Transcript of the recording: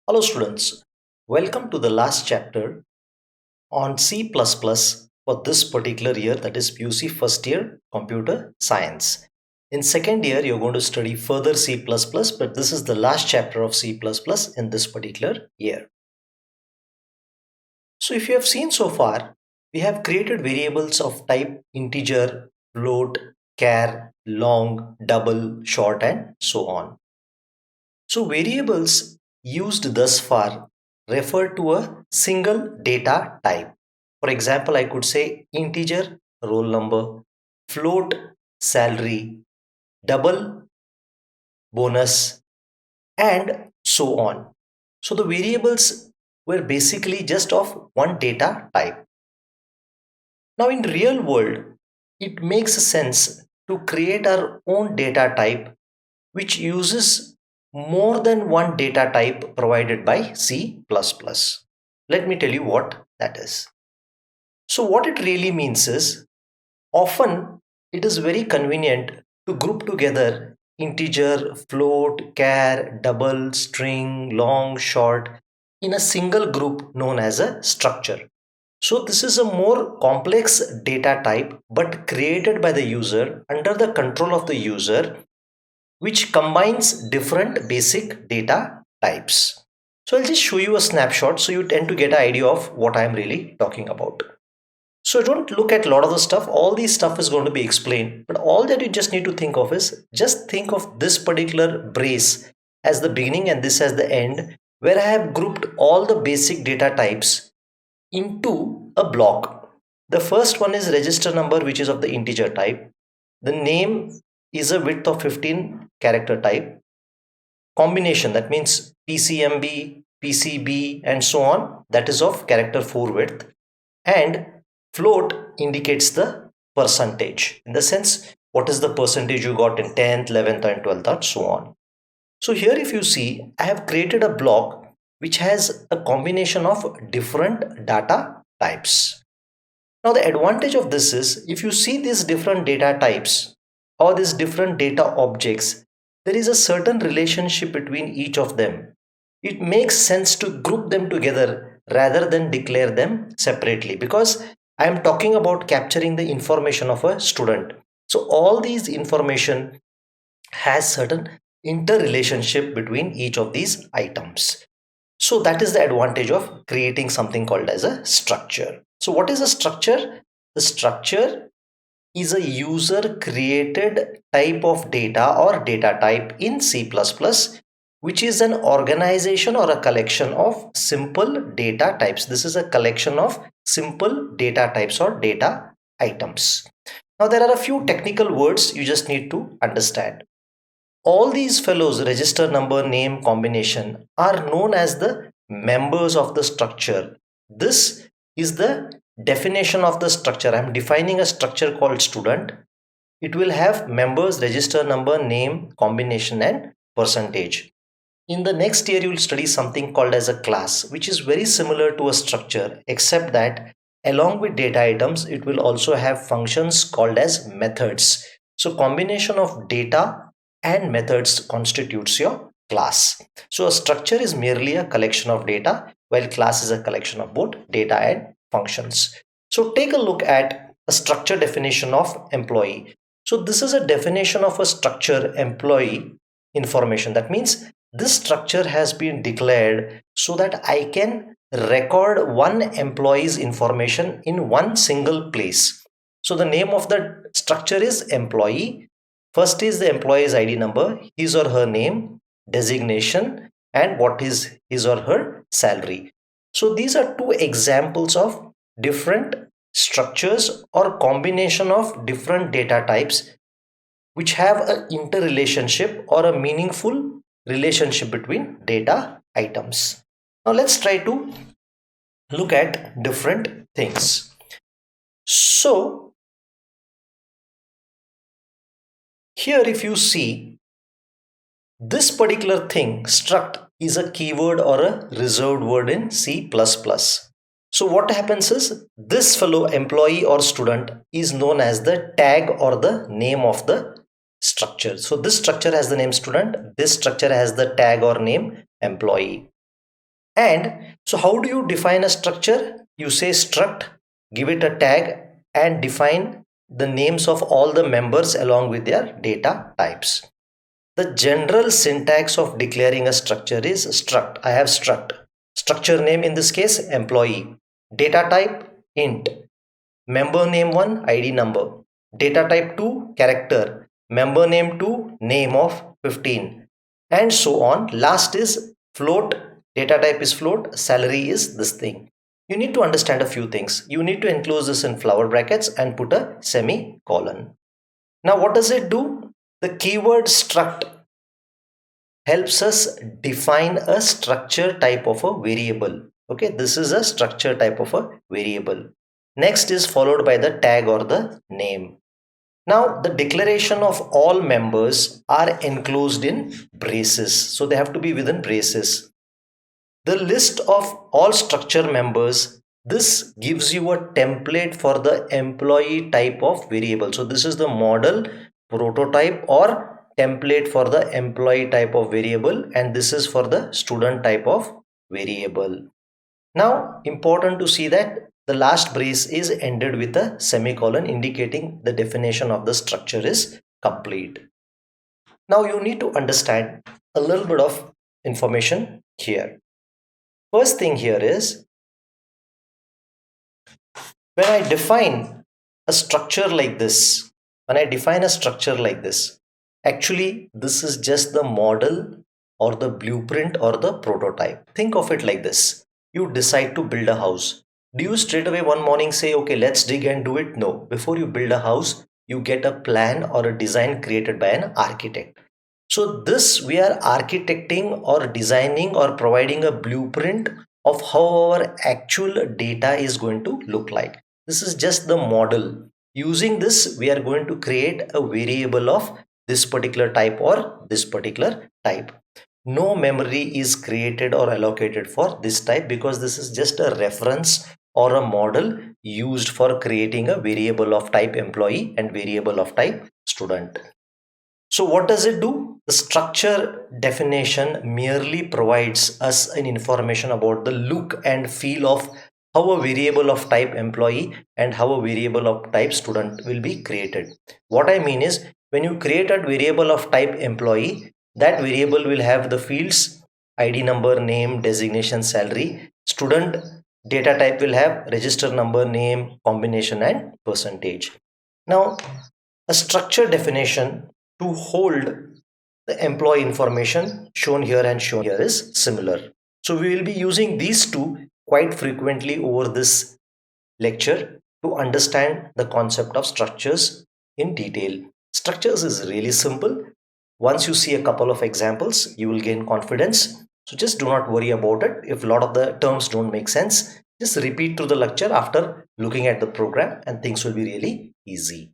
Hello students, welcome to the last chapter on C++ for this particular year, that is PUC first year computer science. In second year you're going to study further C++, but this is the last chapter of C++ in this particular year. So if you have seen so far, we have created variables of type integer, float, char, long, double, short and so on. So variables used thus far refer to a single data type. For example, I could say integer roll number, float salary, double bonus, and so on. So the variables were basically just of one data type. Now in real world, it makes sense to create our own data type which uses more than one data type provided by C++. Let me tell you what that is. So what it really means is often it is very convenient to group together integer, float, char, double, string, long, short in a single group known as a structure. So this is a more complex data type but created by the user under the control of the user, which combines different basic data types. So I'll just show you a snapshot so you tend to get an idea of what I'm really talking about. So don't look at a lot of the stuff. All these stuff is going to be explained, but all that you just need to think of is just think of this particular brace as the beginning and this as the end, where I have grouped all the basic data types into a block. The first one is register number, which is of the integer type. The name is a width of 15 character type. Combination, that means PCMB, PCB and so on, that is of character 4 width. And float indicates the percentage, in the sense what is the percentage you got in 10th, 11th and 12th and so on. So here if you see, I have created a block which has a combination of different data types. Now the advantage of this is if you see these different data types or these different data objects, there is a certain relationship between each of them. It makes sense to group them together rather than declare them separately, because I am talking about capturing the information of a student. So all these information has certain interrelationship between each of these items. So that is the advantage of creating something called as a structure. So what is a structure? The structure is a user created type of data or data type in C++, which is an organization or a collection of simple data types. This is a collection of simple data types or data items. Now there are a few technical words you just need to understand. All these fellows, register number, name, combination, are known as the members of the structure. This is the definition of the structure. I'm defining a structure called student. It will have members, register number, name, combination and percentage. In the next year, you will study something called as a class, which is very similar to a structure, except that along with data items, it will also have functions called as methods. So combination of data and methods constitutes your class. So a structure is merely a collection of data, while class is a collection of both data and functions. So take a look at a structure definition of employee. So this is a definition of a structure employee information. That means this structure has been declared so that I can record one employee's information in one single place. So the name of the structure is employee. First is the employee's ID number, his or her name, designation, and what is his or her salary. So these are two examples of different structures or combination of different data types which have an interrelationship or a meaningful relationship between data items. Now let's try to look at different things. So here if you see, this particular thing, struct, is a keyword or a reserved word in C++. So what happens is this fellow employee or student is known as the tag or the name of the structure. So this structure has the name student, this structure has the tag or name employee. And so how do you define a structure? You say struct, give it a tag, and define the names of all the members along with their data types. The general syntax of declaring a structure is struct. I have struct. Structure name, in this case, employee. Data type, int. Member name 1, ID number. Data type 2, character. Member name 2, name of 15. And so on. Last is float. Data type is float. Salary is this thing. You need to understand a few things. You need to enclose this in flower brackets and put a semicolon. Now, what does it do? The keyword struct helps us define a structure type of a variable. Okay, this is a structure type of a variable. Next is followed by the tag or the name. Now, the declaration of all members are enclosed in braces. So they have to be within braces. The list of all structure members, this gives you a template for the employee type of variable. So this is the model, prototype or template for the employee type of variable, and this is for the student type of variable. Now, important to see that the last brace is ended with a semicolon, indicating the definition of the structure is complete. Now you need to understand a little bit of information here. First thing here is, when I define a structure like this, actually this is just the model or the blueprint or the prototype. Think of it like this. You decide to build a house. Do you straight away one morning say, okay, let's dig and do it? No. Before you build a house, you get a plan or a design created by an architect. So this, we are architecting or designing or providing a blueprint of how our actual data is going to look like. This is just the model. Using this, we are going to create a variable of this particular type or this particular type. No memory is created or allocated for this type, because this is just a reference or a model used for creating a variable of type employee and variable of type student. So what does it do? The structure definition merely provides us an information about the look and feel of how a variable of type employee and how a variable of type student will be created. What I mean is, when you create a variable of type employee, that variable will have the fields ID number, name, designation, salary. Student data type will have register number, name, combination and percentage. Now, a structure definition to hold the employee information shown here and shown here is similar. So we will be using these two quite frequently over this lecture to understand the concept of structures in detail. Structures is really simple. Once you see a couple of examples, you will gain confidence. So just do not worry about it. If a lot of the terms don't make sense, just repeat through the lecture after looking at the program and things will be really easy.